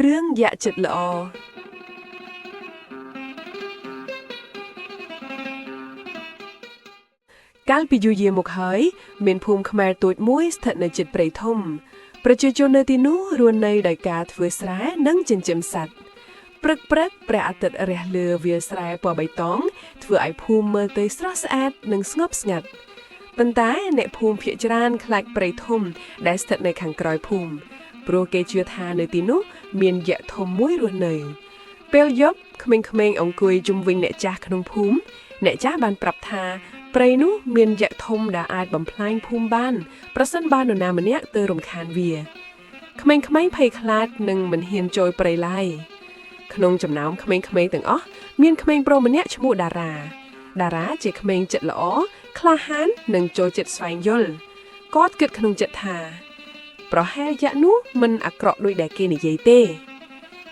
រឿងយ៉ាក់ចិត្តល្អកាលពីយូរយារមកហើយមានភូមិខ្មែរតូចមួយស្ថិតនៅជិតព្រៃធំប្រជាជននៅទីនោះរស់នៅដោយការធ្វើស្រែនិងចិញ្ចឹមសត្វព្រឹកព្រះអាទិត្យរះលើវាលស្រែពណ៌បៃតងធ្វើឲ្យភូមិមើលទៅស្រស់ស្អាតនិងស្ងប់ស្ងាត់ប៉ុន្តែអ្នកភូមិភាគច្រើនខ្លាចព្រៃធំដែលស្ថិតនៅខាងក្រោយភូមិព្រោះគេជឿថានៅទីនោះមានយក្សធំមួយរស់នៅពេលយប់ក្មេងៗអង្គុយជុំវិញអ្នកចាស់ក្នុងភូមិអ្នកចាស់បានប្រាប់ថាព្រៃនោះមានយក្សធំដែលអាចបំផ្លាញភូមិបានប្រសិនបើនរណាម្នាក់ទៅរំខានវាក្មេងៗភ័យខ្លាចនិងមិនហ៊ានចូលព្រៃឡើយក្នុងចំណោមក្មេងៗទាំងអស់មានក្មេងប្រុសម្នាក់ឈ្មោះតារាជាក្មេងចិត្តល្អក្លាហាននិងចូលចិត្តស្វែងយល់គាត់គិតក្នុងចិត្តថាប្រហែលយក្សនោះមិនអាក្រក់ដូចដែលគេនិយាយទេ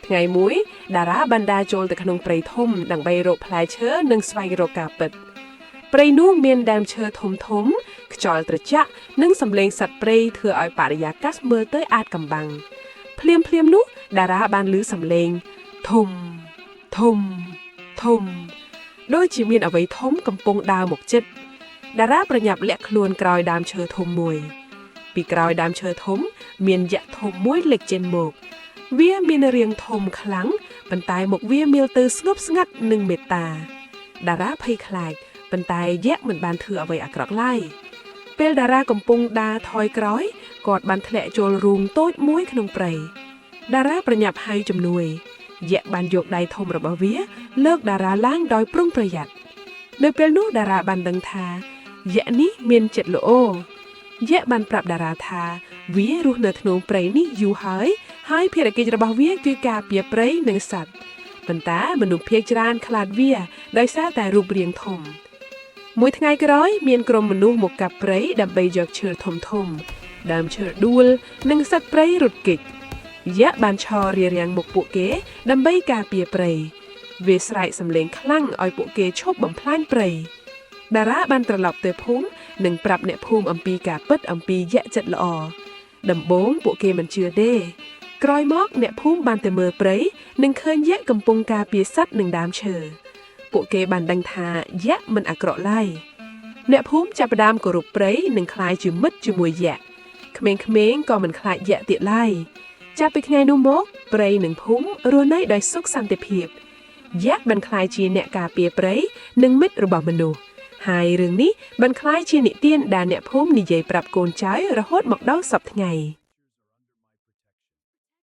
ថ្ងៃមួយតារាបានដើរចូលទៅក្នុងព្រៃធំដើម្បីរកផ្លែឈើនិងស្វែងរកការពិតព្រៃនោះមានដើមឈើធំខ្យល់ត្រជាក់និងសំឡេងសត្វព្រៃធ្វើឲ្យបរិយាកាសមើលទៅអាតកំបាំងភ្លាមនោះតារាបានឮសំឡេងធំដូចជាមានអ្វីធំកំពុងដើរមកជិតតារាប្រញាប់លាក់ខ្លួនក្រោយដើមឈើធំមួយពីក្រោយដើមឈើធំមានយក្សធំមួយលេចចេញមកវាមានរាងធំខ្លាំងប៉ុន្តែមុខវាមើលទៅស្ងប់ស្ងាត់និងមេត្តាតារាភ័យខ្លាចប៉ុន្តែយក្សមិនបានធ្វើអ្វីអាក្រក់ឡើយពេលតារាកំពុងដើរថយក្រោយគាត់បានធ្លាក់ចូលរូងតូចមួយក្នុងព្រៃតារាប្រញាប់ហៅជំនួយយក្សបានយកដៃធំរបស់វាលើកតារាឡើងដោយប្រុងប្រយ័ត្ននៅពេលនោះតារាបានដឹងថាយក្សនេះមានចិត្តល្អយក្សបានប្រាប់តារាថាវារស់នៅក្នុងព្រៃនេះយូរហើយភារកិច្ចរបស់វាគឺការពារព្រៃនិងសត្វប៉ុន្តែមនុស្សភាគច្រើនខ្លាចវាដោយសារតែរូបរាងធំមួយថ្ងៃក្រោយមានក្រុមមនុស្សមកកាប់ព្រៃដើម្បីយកឈើធំដើមឈើដួលនិងសត្វព្រៃរត់គេចយក្សបានឈររារាំងមុខពួកគេដើម្បីការពារព្រៃវាស្រែកសំឡេងខ្លាំងឲ្យពួកគេឈប់បំផ្លាញព្រៃតារាបានត្រឡប់ទៅភូមិនិងប្រាប់អ្នកភូមិអំពីការពិតអំពីយក្សចិត្តល្អដំបូងពួកគេមិនជឿទេក្រោយមកអ្នកភូមិបានទៅមើលព្រៃនិងឃើញយក្សកំពុងការពារសត្វនិងដើមឈើពួកគេបានដឹងថាយក្សមិនអាក្រក់ឡើយអ្នកភូមិចាប់ផ្ដើមគោរពព្រៃនិងក្លាយជាមិត្តជាមួយយក្សក្មេងៗក៏មិនខ្លាចយក្សទៀតឡើយចាប់ពីថ្ងៃនោះមកព្រៃនិងភូមិរស់នៅដោយសុខសន្តិភាពយក្សបានក្លាយជាអ្នកការពារព្រៃនិងមិត្តរបស់មនុស្សហើយរឿងនេះបានក្លាយជានិទានដែលអ្នកភូមិនិយាយប្រាប់កូនចៅរហូតមកដល់សព្វថ្ងៃ